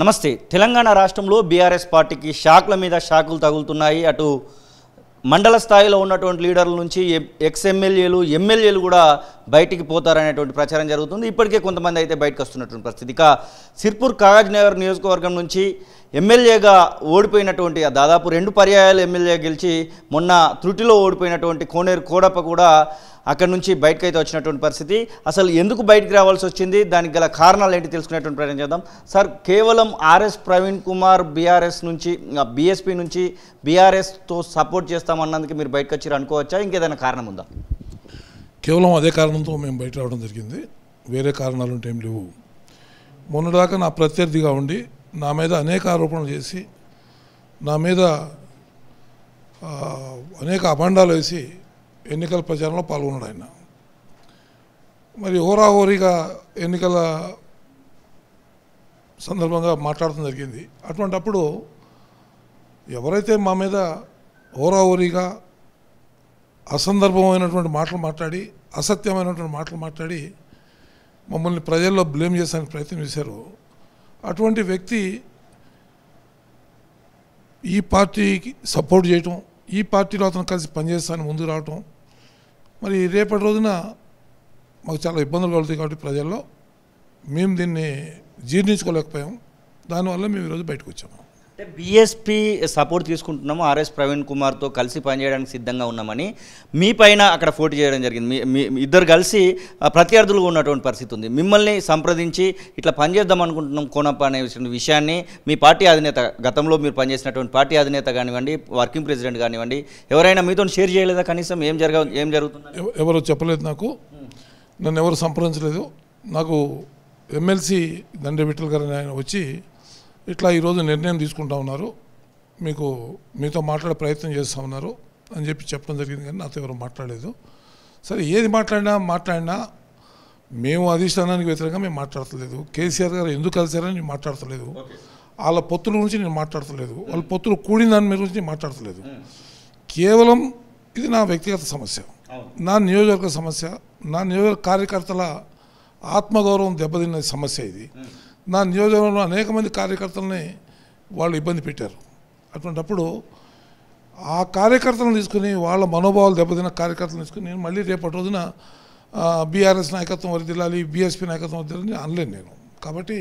నమస్తే. తెలంగాణ రాష్ట్రంలో బీఆర్ఎస్ పార్టీకి షాక్ల మీద షాకులు తగులుతున్నాయి. అటు మండల స్థాయిలో ఉన్నటువంటి లీడర్ల నుంచి ఎక్స్ ఎమ్మెల్యేలు కూడా బయటికి పోతారనేటువంటి ప్రచారం జరుగుతుంది. ఇప్పటికే కొంతమంది అయితే బయటకు వస్తున్నటువంటి పరిస్థితి. ఇక సిర్పూర్ కాగజ్ నగర్ నియోజకవర్గం నుంచి ఎమ్మెల్యేగా ఓడిపోయినటువంటి దాదాపు 2 పర్యాయాలు ఎమ్మెల్యే గెలిచి మొన్న త్రుటిలో ఓడిపోయినటువంటి కోనేరు కోడప్ప కూడా అక్కడి నుంచి బయటకు అయితే వచ్చినటువంటి పరిస్థితి. అసలు ఎందుకు బయటికి రావాల్సి వచ్చింది, దానికి గల కారణాలు ఏంటి తెలుసుకునేటువంటి ప్రయత్నం చేద్దాం. సార్, కేవలం ఆర్ఎస్ ప్రవీణ్ కుమార్ బీఎస్పీ నుంచి బీఆర్ఎస్తో సపోర్ట్ చేస్తామన్నందుకు మీరు బయటకు వచ్చి అనుకోవచ్చా, ఇంకేదైనా కారణం ఉందా? కేవలం అదే కారణంతో మేము బయట రావడం జరిగింది. వేరే కారణాలు ఉంటే ఏం లేవు. మొన్నదాకా నా ప్రత్యర్థిగా ఉండి నా మీద అనేక ఆరోపణలు చేసి నా మీద అనేక అభండాలు వేసి ఎన్నికల ప్రచారంలో పాల్గొన్నాడు ఆయన. మరి హోరాహోరీగా ఎన్నికల సందర్భంగా మాట్లాడటం జరిగింది. అటువంటప్పుడు ఎవరైతే మా మీద హోరాహోరీగా అసందర్భమైనటువంటి మాటలు మాట్లాడి అసత్యమైనటువంటి మాటలు మాట్లాడి మమ్మల్ని ప్రజల్లో బ్లేమ్ చేసానికి ప్రయత్నం చేశారు, అటువంటి వ్యక్తి ఈ పార్టీకి సపోర్ట్ చేయటం, ఈ పార్టీలో అతను కలిసి పనిచేస్తానని ముందుకు రావటం, మరి రేపటి రోజున మాకు చాలా ఇబ్బందులు కలుగుతాయి. కాబట్టి ప్రజల్లో మేము దీన్ని జీర్ణించుకోలేకపోయాం. దానివల్ల మేము ఈరోజు బయటకు వచ్చాము. అంటే బీఎస్పీ సపోర్ట్ తీసుకుంటున్నాము, ఆర్ఎస్ ప్రవీణ్ కుమార్తో కలిసి పనిచేయడానికి సిద్ధంగా ఉన్నామని మీ పైన అక్కడ పోటీ చేయడం జరిగింది. మీ ఇద్దరు కలిసి ప్రత్యర్థులుగా ఉన్నటువంటి పరిస్థితి ఉంది. మిమ్మల్ని సంప్రదించి ఇట్లా పనిచేద్దాం అనుకుంటున్నాం కోనప్ప అనే విషయాన్ని మీ పార్టీ అధినేత, గతంలో మీరు పనిచేసినటువంటి పార్టీ అధినేత కానివ్వండి, వర్కింగ్ ప్రెసిడెంట్ కానివ్వండి, ఎవరైనా మీతో షేర్ చేయలేదా? కనీసం ఏం జరుగుతుంది? ఎవరు చెప్పలేదు నాకు, నన్ను ఎవరు సంప్రదించలేదు. నాకు ఎమ్మెల్సీ దండే విఠల్ గారు ఆయన వచ్చి ఇట్లా ఈరోజు నిర్ణయం తీసుకుంటా ఉన్నారు, మీతో మాట్లాడే ప్రయత్నం చేస్తూ ఉన్నారు అని చెప్పడం జరిగింది. కానీ నాతో ఎవరు మాట్లాడలేదు. సరే, ఏది మాట్లాడినా మేము అధిష్టానానికి వ్యతిరేకంగా మేము మాట్లాడతలేదు. కేసీఆర్ గారు ఎందుకు కలిశారని నేను మాట్లాడతలేదు. వాళ్ళ పొత్తుల గురించి నేను మాట్లాడతలేదు. వాళ్ళ పొత్తులు కూడిన దాని గురించి నేను మాట్లాడతలేదు. కేవలం ఇది నా వ్యక్తిగత సమస్య, నా నియోజకవర్గ సమస్య, నా నియోజకవర్గ కార్యకర్తల ఆత్మగౌరవం దెబ్బతిన్న సమస్య ఇది. నా నియోజకవర్గంలో అనేక మంది కార్యకర్తలని వాళ్ళు ఇబ్బంది పెట్టారు. అటువంటప్పుడు ఆ కార్యకర్తలను తీసుకుని, వాళ్ళ మనోభావాలు దెబ్బతిన్న కార్యకర్తలను తీసుకుని నేను మళ్ళీ రేపటి రోజున బీఆర్ఎస్ నాయకత్వం వరిదిల్లాలి, బీఎస్పీ నాయకత్వం వరిదిల్లాలి అనలేను నేను. కాబట్టి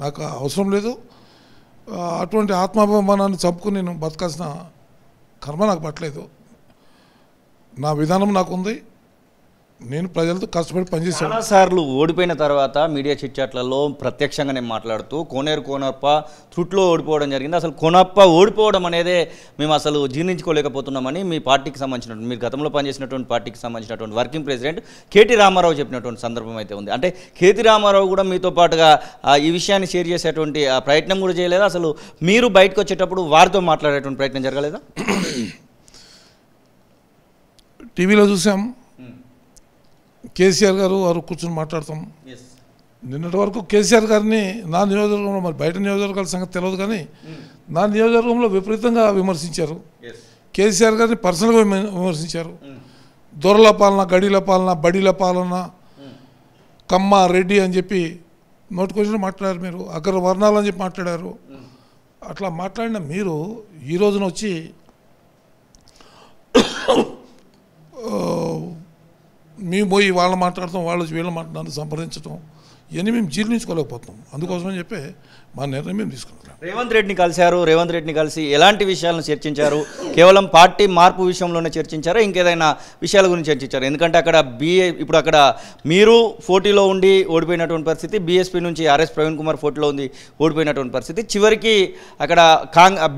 నాకు అవసరం లేదు. అటువంటి ఆత్మాభిమానాన్ని చంపుకుని నేను బతకాల్సిన కర్మ నాకు పట్టలేదు. నా విధానం నాకుంది. నేను ప్రజలతో కష్టపడి పనిచేశాను. చాలాసార్లు ఓడిపోయిన తర్వాత మీడియా చిట్చాట్లలో ప్రత్యక్షంగా నేను మాట్లాడుతూ కోనప్ప త్రుట్లో ఓడిపోవడం జరిగింది. అసలు కోనప్ప ఓడిపోవడం అనేదే మేము అసలు జీర్ణించుకోలేకపోతున్నామని మీ పార్టీకి సంబంధించినటువంటి, మీరు గతంలో పనిచేసినటువంటి పార్టీకి సంబంధించినటువంటి వర్కింగ్ ప్రెసిడెంట్ కేటీ రామారావు చెప్పినటువంటి సందర్భం అయితే ఉంది. అంటే కేటీ రామారావు కూడా మీతో పాటుగా ఈ విషయాన్ని షేర్ చేసేటువంటి ప్రయత్నం కూడా చేయలేదా? అసలు మీరు బయటకు వచ్చేటప్పుడు వారితో మాట్లాడేటువంటి ప్రయత్నం జరగలేదా? టీవీలో చూసాం, కేసీఆర్ గారు వారు కూర్చొని మాట్లాడతాం. నిన్నటి వరకు కేసీఆర్ గారిని నా నియోజకవర్గంలో, మరి బయట నియోజకవర్గాల సంగతి తెలియదు కానీ నా నియోజకవర్గంలో విపరీతంగా విమర్శించారు. కేసీఆర్ గారిని పర్సనల్గా విమర్శించారు. దొరల పాలన, గడిల పాలన, బడిల పాలన, కమ్మ, రెడ్డి అని చెప్పి నోటికొచ్చిన మాట్లాడారు. మీరు అగ్ర వర్ణాలు అని చెప్పి మాట్లాడారు. అట్లా మాట్లాడిన మీరు ఈ రోజున వచ్చి మేము పోయి వాళ్ళు మాట్లాడతాం, వాళ్ళు వీళ్ళు మాట్లాడాలని సంప్రదించడం, ఇవన్నీ మేము జీర్ణించుకోలేకపోతున్నాం. అందుకోసమని చెప్పి మా నిర్ణయం మేము తీసుకున్నాం. రేవంత్ రెడ్డిని కలిసి ఎలాంటి విషయాలను చర్చించారు? కేవలం పార్టీ మార్పు విషయంలోనే చర్చించారా, ఇంకేదైనా విషయాల గురించి చర్చించారు? ఎందుకంటే అక్కడ ఇప్పుడు అక్కడ మీరు పోటీలో ఉండి ఓడిపోయినటువంటి పరిస్థితి, బీఎస్పీ నుంచి ఆర్ఎస్ ప్రవీణ్ కుమార్ పోటీలో ఉంది ఓడిపోయినటువంటి పరిస్థితి, చివరికి అక్కడ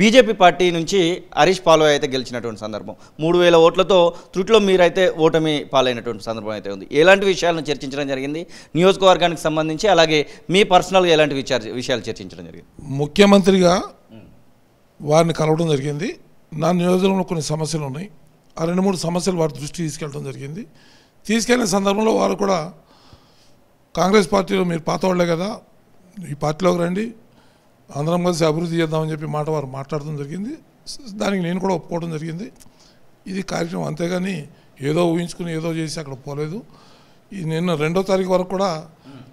బీజేపీ పార్టీ నుంచి హరీష్ పాల్వాయ్ అయితే గెలిచినటువంటి సందర్భం, 3000 ఓట్లతో త్రుటిలో మీరైతే ఓటమి పాలైనటువంటి సందర్భం అయితే ఉంది. ఎలాంటి విషయాలను చర్చించడం జరిగింది నియోజకవర్గానికి సంబంధించి, అలాగే మీ పర్సనల్గా ఎలాంటి విషయాలు చర్చించడం జరిగింది? ముఖ్యమంత్రిగా వారిని కలవడం జరిగింది. నా నియోజకవర్గంలో కొన్ని సమస్యలు ఉన్నాయి. ఆ 2-3 సమస్యలు వారి దృష్టికి తీసుకెళ్ళడం జరిగింది. తీసుకెళ్ళిన సందర్భంలో వారు కూడా కాంగ్రెస్ పార్టీలో మీరు పాత వాళ్ళే కదా, ఈ పార్టీలోకి రండి, అందరం కలిసి అభివృద్ధి చేద్దామని చెప్పి వారు మాట్లాడడం జరిగింది. దానికి నేను కూడా ఒప్పుకోవడం జరిగింది. ఇది కార్యక్రమం, అంతేగాని ఏదో ఊహించుకుని ఏదో చేసి అక్కడ పోలేదు. ఈ నిన్న 2వ తారీఖు వరకు కూడా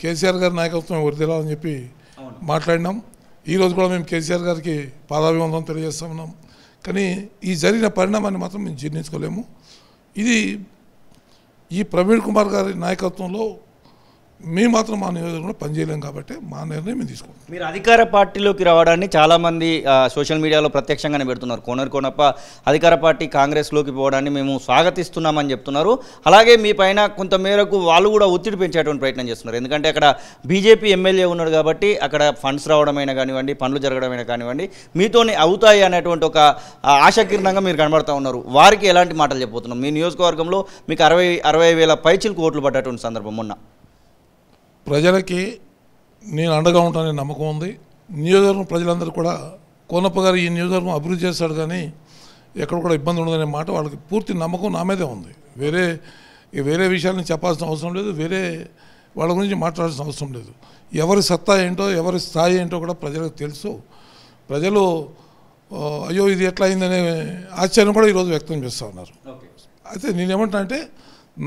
కేసీఆర్ గారి నాయకత్వం వరిదిలాలని చెప్పి మాట్లాడినాం. ఈరోజు కూడా మేము కేసీఆర్ గారికి పాదాభివందనం తెలియజేస్తా ఉన్నాం. కానీ ఈ జరిగిన పరిణామాన్ని మాత్రం మేము జీర్ణించుకోలేము. ఇది ఈ ప్రవీణ్ కుమార్ గారి నాయకత్వంలో మేము మాత్రం మా నియోజకవర్గంలో పనిచేయలేం కాబట్టి మా నిర్ణయం మేము తీసుకుంటాం. మీరు అధికార పార్టీలోకి రావడాన్ని చాలామంది సోషల్ మీడియాలో ప్రత్యక్షంగానే పెడుతున్నారు. కోనేరు కోనప్ప అధికార పార్టీ కాంగ్రెస్లోకి పోవడాన్ని మేము స్వాగతిస్తున్నామని చెప్తున్నారు. అలాగే మీ పైన కొంత మేరకు వాళ్ళు కూడా ఒత్తిడి పెంచేటువంటి ప్రయత్నం చేస్తున్నారు. ఎందుకంటే అక్కడ బీజేపీ ఎమ్మెల్యే ఉన్నాడు కాబట్టి అక్కడ ఫండ్స్ రావడమైనా కానివ్వండి, పనులు జరగడమైనా కానివ్వండి మీతోనే అవుతాయి అనేటువంటి ఒక ఆశాకిరణంగా మీరు కనబడతా ఉన్నారు. వారికి ఎలాంటి మాటలు చెప్పబోతున్నాం? మీ నియోజకవర్గంలో మీకు 60,000 పైచిలకు ఓట్లు పడ్డటువంటి సందర్భం మొన్న. ప్రజలకి నేను అండగా ఉంటాననే నమ్మకం ఉంది. నియోజకవర్గం ప్రజలందరూ కూడా కోనప్ప గారు ఈ నియోజకవర్గం అభివృద్ధి చేస్తాడు కానీ ఎక్కడ కూడా ఇబ్బంది ఉండదనే మాట వాళ్ళకి పూర్తి నమ్మకం నా మీదే ఉంది. వేరే విషయాలను చెప్పాల్సిన అవసరం లేదు, వేరే వాళ్ళ గురించి మాట్లాడాల్సిన అవసరం లేదు. ఎవరి సత్తా ఏంటో ఎవరి స్థాయి ఏంటో కూడా ప్రజలకు తెలుసు. ప్రజలు అయ్యో ఇది ఎట్లా అయిందనే ఆశ్చర్యం కూడా ఈరోజు వ్యక్తం చేస్తూ ఉన్నారు. అయితే నేనేమంటా అంటే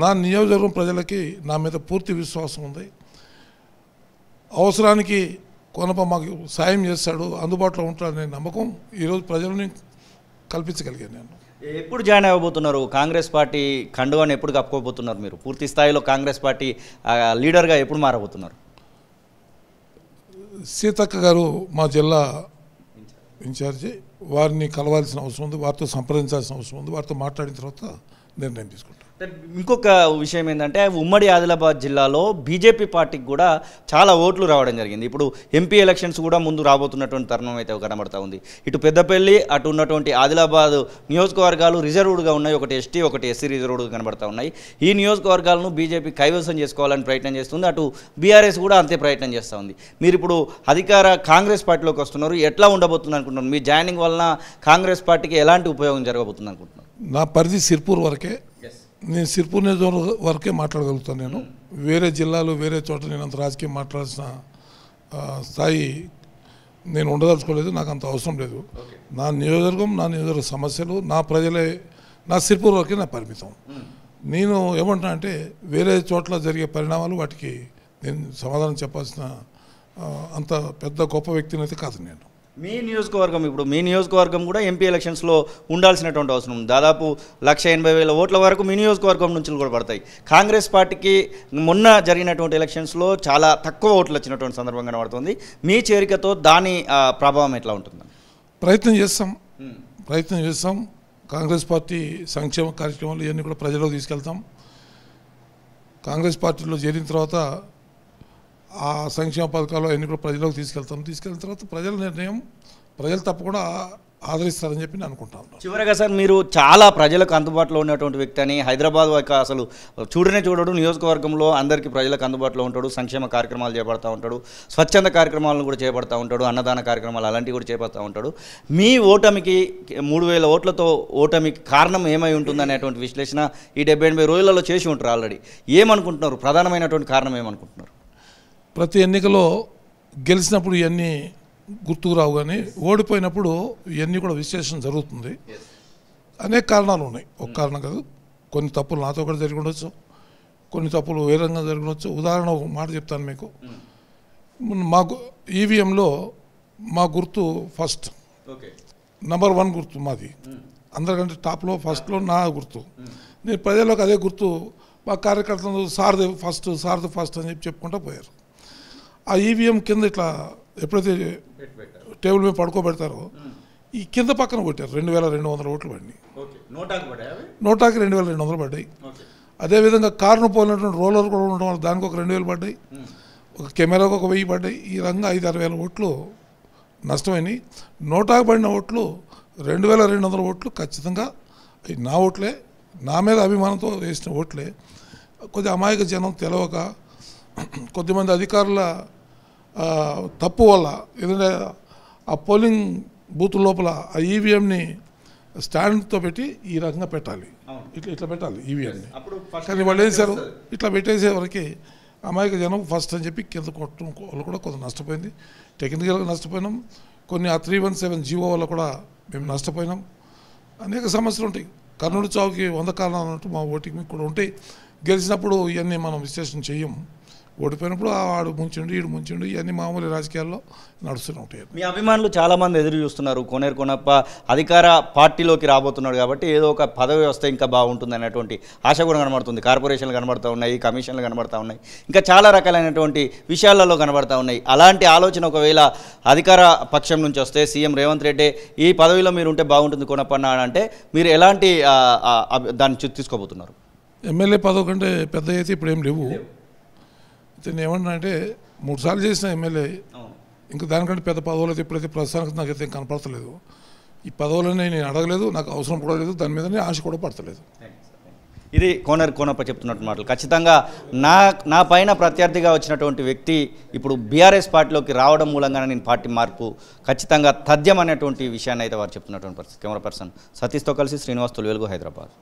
నా నియోజకవర్గం ప్రజలకి నా మీద పూర్తి విశ్వాసం ఉంది. అవసరానికి కోనప్ప మాకు సాయం చేస్తాడు, అందుబాటులో ఉంటాడనే నమ్మకం ఈరోజు ప్రజలని కల్పించగలిగాను. నేను ఎప్పుడు జాయిన్ అవ్వబోతున్నారు? కాంగ్రెస్ పార్టీ కండువాన్ని ఎప్పుడు కప్పుకోబోతున్నారు? మీరు పూర్తి స్థాయిలో కాంగ్రెస్ పార్టీ లీడర్గా ఎప్పుడు మారబోతున్నారు? సీతక్క గారు మా జిల్లా ఇన్ఛార్జి, వారిని కలవాల్సిన అవసరం ఉంది, వారితో సంప్రదించాల్సిన అవసరం ఉంది. వారితో మాట్లాడిన తర్వాత నిర్ణయం తీసుకుంటాం. ఇంకొక విషయం ఏంటంటే ఉమ్మడి ఆదిలాబాద్ జిల్లాలో బీజేపీ పార్టీకి కూడా చాలా ఓట్లు రావడం జరిగింది. ఇప్పుడు ఎంపీ ఎలక్షన్స్ కూడా ముందు రాబోతున్నటువంటి తరుణం అయితే కనబడతా ఉంది. ఇటు పెద్దపల్లి అటు ఉన్నటువంటి ఆదిలాబాద్ నియోజకవర్గాలు రిజర్వ్డ్గా ఉన్నాయి. ఒకటి ఎస్టీ ఒకటి ఎస్సీ రిజర్వ్డ్గా కనబడతా ఉన్నాయి. ఈ నియోజకవర్గాలను బీజేపీ కైవసం చేసుకోవాలని ప్రయత్నం చేస్తుంది. అటు బీఆర్ఎస్ కూడా అంతే ప్రయత్నం చేస్తూ ఉంది. మీరు ఇప్పుడు అధికార కాంగ్రెస్ పార్టీలోకి వస్తున్నారు. ఎట్లా ఉండబోతుంది అనుకుంటున్నారు? మీ జాయినింగ్ వలన కాంగ్రెస్ పార్టీకి ఎలాంటి ఉపయోగం జరగబోతుంది అనుకుంటున్నారు? నా పరిధి సిర్పూర్ వరకే. నేను సిర్పూర్ నియోజకవర్గం వరకే మాట్లాడగలుగుతాను. నేను వేరే జిల్లాలు వేరే చోట నేను అంత రాజకీయం మాట్లాడాల్సిన స్థాయి నేను ఉండదలుచుకోలేదు, నాకు అంత అవసరం లేదు. నా నియోజకవర్గ సమస్యలు నా ప్రజలే, నా సిర్పూర్ వరకే నా పరిమితం. నేను ఏమంటున్నా అంటే వేరే చోట్ల జరిగే పరిణామాలు వాటికి నేను సమాధానం చెప్పాల్సిన అంత పెద్ద గొప్ప వ్యక్తిని అయితే కాదు నేను. మీ నియోజకవర్గం ఇప్పుడు మీ నియోజకవర్గం కూడా ఎంపీ ఎలక్షన్స్లో ఉండాల్సినటువంటి అవసరం ఉంది. దాదాపు 180,000 ఓట్ల వరకు మీ నియోజకవర్గం నుంచి కూడా పడతాయి. కాంగ్రెస్ పార్టీకి మొన్న జరిగినటువంటి ఎలక్షన్స్లో చాలా తక్కువ ఓట్లు వచ్చినటువంటి సందర్భం కనబడుతుంది. మీ చేరికతో దాని ప్రభావం ఎట్లా ఉంటుంది? ప్రయత్నం చేస్తాం. కాంగ్రెస్ పార్టీ సంక్షేమ కార్యక్రమాలు ఇవన్నీ కూడా ప్రజలకు తీసుకెళ్తాం. కాంగ్రెస్ పార్టీలో చేరిన తర్వాత ఆ సంక్షేమ పథకాలు అన్నీ కూడా ప్రజలకు తీసుకెళ్ళిన తర్వాత ప్రజల నిర్ణయం, ప్రజలు తప్పకుండా ఆదరిస్తారని చెప్పి నేను అనుకుంటాను. చివరగా సార్, మీరు చాలా ప్రజలకు అందుబాటులో ఉన్నటువంటి వ్యక్తి అని, హైదరాబాద్ అసలు చూడడు నియోజకవర్గంలో అందరికీ ప్రజలకు అందుబాటులో ఉంటాడు, సంక్షేమ కార్యక్రమాలు చేపడతా ఉంటాడు, స్వచ్ఛంద కార్యక్రమాలను కూడా చేపడతా ఉంటాడు, అన్నదాన కార్యక్రమాలు అలాంటివి కూడా చేపడతా ఉంటాడు. మీ ఓటమికి 3,000 ఓట్లతో ఓటమికి కారణం ఏమై ఉంటుంది అనేటువంటి విశ్లేషణ ఈ 70-80 రోజులలో చేసి ఉంటారు ఆల్రెడీ. ఏమనుకుంటున్నారు? ప్రధానమైనటువంటి కారణం ఏమనుకుంటున్నారు? ప్రతి ఎన్నికలో గెలిచినప్పుడు ఇవన్నీ గుర్తుకు రావు, కానీ ఓడిపోయినప్పుడు ఇవన్నీ కూడా విశ్లేషణ జరుగుతుంది. అనేక కారణాలు ఉన్నాయి, ఒక కారణం కాదు. కొన్ని తప్పులు నాతో కూడా జరిగి ఉండొచ్చు, కొన్ని తప్పులు వేరే రకంగా జరిగి ఉండొచ్చు. ఉదాహరణ ఒక మాట చెప్తాను మీకు. మాకు ఈవీఎంలో మా గుర్తు ఫస్ట్, నంబర్ 1 గుర్తు మాది. అందరికంటే టాప్లో ఫస్ట్లో నా గుర్తు. నేను ప్రజల్లోకి అదే గుర్తు మా కార్యకర్తలు సారథి ఫస్ట్ అని చెప్పుకుంటూ పోయారు. ఆ ఈవీఎం కింద ఇట్లా ఎప్పుడైతే టేబుల్ మీద పడుకోబెడతారో ఈ కింద పక్కన కొట్టారు. 2,200 ఓట్లు పడినాయి. నోటాకి 2,200 పడ్డాయి. అదేవిధంగా కారును పోలినటువంటి రోలర్ కూడా ఉండడం వల్ల దానికి ఒక 2,000 పడ్డాయి, ఒక కెమెరాకు ఒక 1,000 పడ్డాయి. ఈ రకంగా 5-6 వేల ఓట్లు నష్టమైనాయి. నోటాకు పడిన ఓట్లు 2,200 ఓట్లు ఖచ్చితంగా నా ఓట్లే, నా మీద అభిమానంతో వేసిన ఓట్లే. కొద్ది అమాయక జనం తెలవక, కొద్దిమంది అధికారుల తప్పు వల్ల, ఎందుకంటే ఆ పోలింగ్ బూత్ లోపల ఆ ఈవీఎంని స్టాండ్తో పెట్టి ఈ రకంగా పెట్టాలి, ఇట్లా పెట్టాలి ఈవీఎంని. కానీ వాళ్ళు ఏం చేశారు, ఇట్లా పెట్టేసే వరకు అమాయక జనం ఫస్ట్ అని చెప్పి కింద కొట్టడం వల్ల కూడా కొంత నష్టపోయింది. టెక్నికల్గా నష్టపోయినాం. కొన్ని ఆ 317 జీవో వల్ల కూడా మేము నష్టపోయినాం. అనేక సమస్యలు ఉంటాయి. కర్నూలు చావుకి 100 కారణాలు అన్నట్టు మా ఓటింగ్ కూడా ఉంటాయి. గెలిచినప్పుడు ఇవన్నీ మనం విశ్లేషణ చెయ్యం. ఓడిపోయినప్పుడు వాడు ముంచిండు ఈడు ముంచిండు ఇవన్నీ మామూలు రాజకీయాల్లో నడుస్తూనే ఉంటాయి. మీ అభిమానులు చాలామంది ఎదురు చూస్తున్నారు, కోనేరు కొనప్ప అధికార పార్టీలోకి రాబోతున్నాడు కాబట్టి ఏదో ఒక పదవి వస్తే ఇంకా బాగుంటుంది అనేటువంటి ఆశ కూడా కనబడుతుంది. కార్పొరేషన్లు కనబడుతూ ఉన్నాయి, కమిషన్లు కనబడుతూ ఉన్నాయి, ఇంకా చాలా రకాలైనటువంటి విషయాలలో కనబడుతూ ఉన్నాయి. అలాంటి ఆలోచన ఒకవేళ అధికార పక్షం నుంచి వస్తే సీఎం రేవంత్ రెడ్డి ఈ పదవిలో మీరు ఉంటే బాగుంటుంది కొనప్పన్న అంటే మీరు ఎలాంటి దాన్ని తీసుకోబోతున్నారు? ఎమ్మెల్యే పదవి కంటే పెద్ద అయితే ఇప్పుడు ఏం లేవు. నేను ఏమన్నా అంటే 3 సార్లు చేసిన ఎమ్మెల్యే, ఇంకా దానికంటే పెద్ద పదవులు అయితే ఇప్పుడైతే ప్రస్తుతానికి నాకైతే కనపడతలేదు. ఈ పదవులనే నేను అడగలేదు, నాకు అవసరం కూడా లేదు, దాని మీదనే ఆశ కూడా పడతలేదు. ఇది కోనేరు కోనప్ప చెప్తున్నట్టు మాటలు. ఖచ్చితంగా నా పైన ప్రత్యర్థిగా వచ్చినటువంటి వ్యక్తి ఇప్పుడు బీఆర్ఎస్ పార్టీలోకి రావడం మూలంగానే నేను పార్టీ మార్పు ఖచ్చితంగా తథ్యం అనేటువంటి విషయాన్ని అయితే వారు చెప్తున్నటువంటి పరిస్థితి. కెమెరా పర్సన్ సతీష్తో కలిసి శ్రీనివాస్ తొలివెలుగు, హైదరాబాద్.